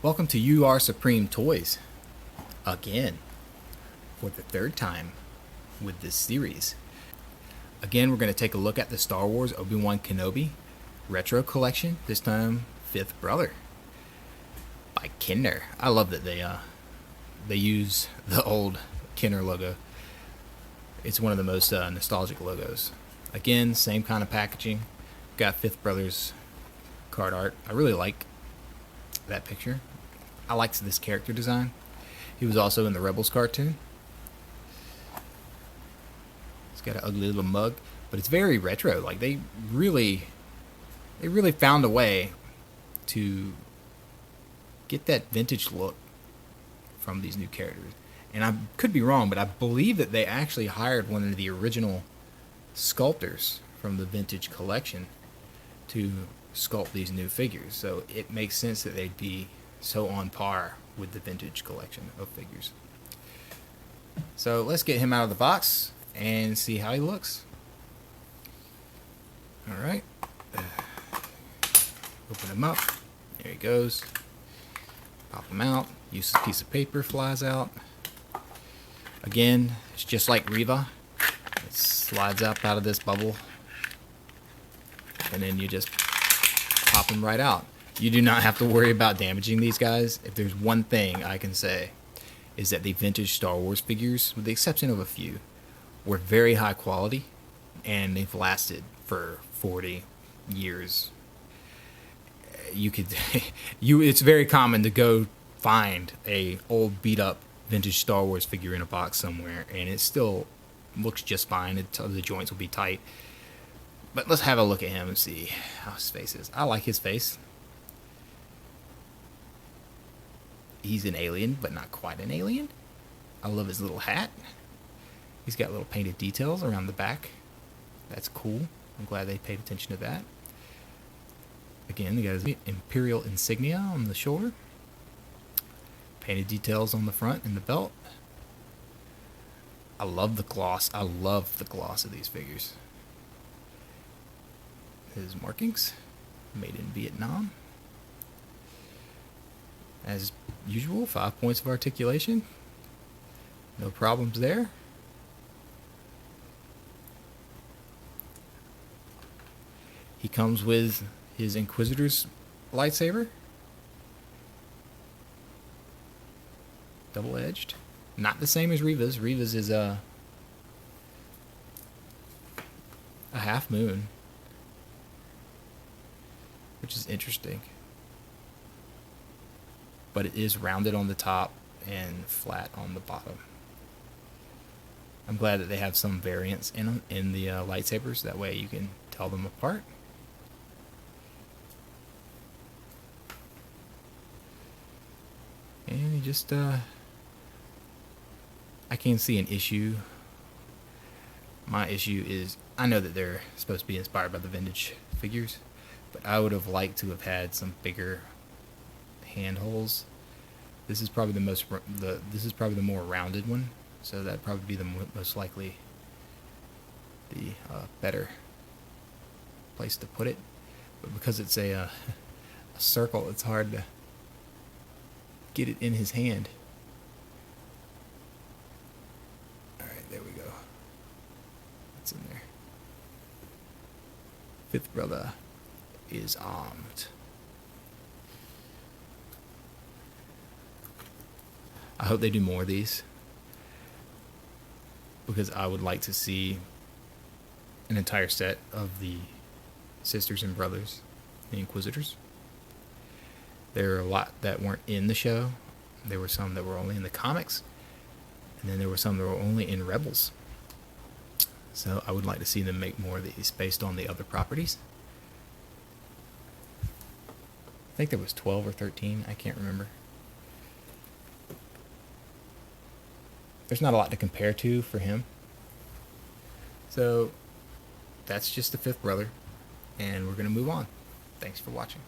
Welcome to You Are Supreme Toys. Again, for the third time with this series. Again, we're going to take a look at the Star Wars Obi-Wan Kenobi Retro Collection, this time Fifth Brother by Kenner. I love that they use the old Kenner logo. It's one of the most nostalgic logos. Again, same kind of packaging. Got Fifth Brother's card art. I really like that picture. I liked this character design. He was also in the Rebels cartoon. He's got an ugly little mug, but it's very retro. Like they really found a way to get that vintage look from these new characters. And I could be wrong, but I believe that they actually hired one of the original sculptors from the vintage collection to sculpt these new figures. So it makes sense that they'd be so on par with the vintage collection of figures. So let's get him out of the box and see how he looks. Alright. Open him up. There he goes. Pop him out. Useless piece of paper flies out. Again, it's just like Reva. It slides up out of this bubble. And then you just pop him right out. You do not have to worry about damaging these guys. If there's one thing I can say, is that the vintage Star Wars figures, with the exception of a few, were very high quality, and they've lasted for 40 years. It's very common to go find a old beat up vintage Star Wars figure in a box somewhere, and it still looks just fine. The joints will be tight. But let's have a look at him and see how his face is. I like his face. He's an alien, but not quite an alien. I love his little hat. He's got little painted details around the back. That's cool. I'm glad they paid attention to that. Again, they got his Imperial insignia on the shoulder. Painted details on the front and the belt. I love the gloss. I love the gloss of these figures. His markings, made in Vietnam. As usual, 5 points of articulation. No problems there. He comes with his Inquisitor's lightsaber. Double-edged. Not the same as Reva's. Reva's is a half moon, which is interesting. But it is rounded on the top and flat on the bottom. I'm glad that they have some variants in the lightsabers. That way you can tell them apart. And he just, I can't see an issue. My issue is, I know that they're supposed to be inspired by the vintage figures, but I would have liked to have had some bigger hand holes. This is probably the more rounded one, so that'd probably be the most likely the better place to put it. But because it's a circle, it's hard to get it in his hand. All right, there we go. It's in there. Fifth Brother is armed. I hope they do more of these, because I would like to see an entire set of the sisters and brothers, the Inquisitors. There are a lot that weren't in the show. There were some that were only in the comics, and then there were some that were only in Rebels. So I would like to see them make more of these based on the other properties. I think there was 12 or 13, I can't remember. There's not a lot to compare to for him. So that's just the Fifth Brother, and we're going to move on. Thanks for watching.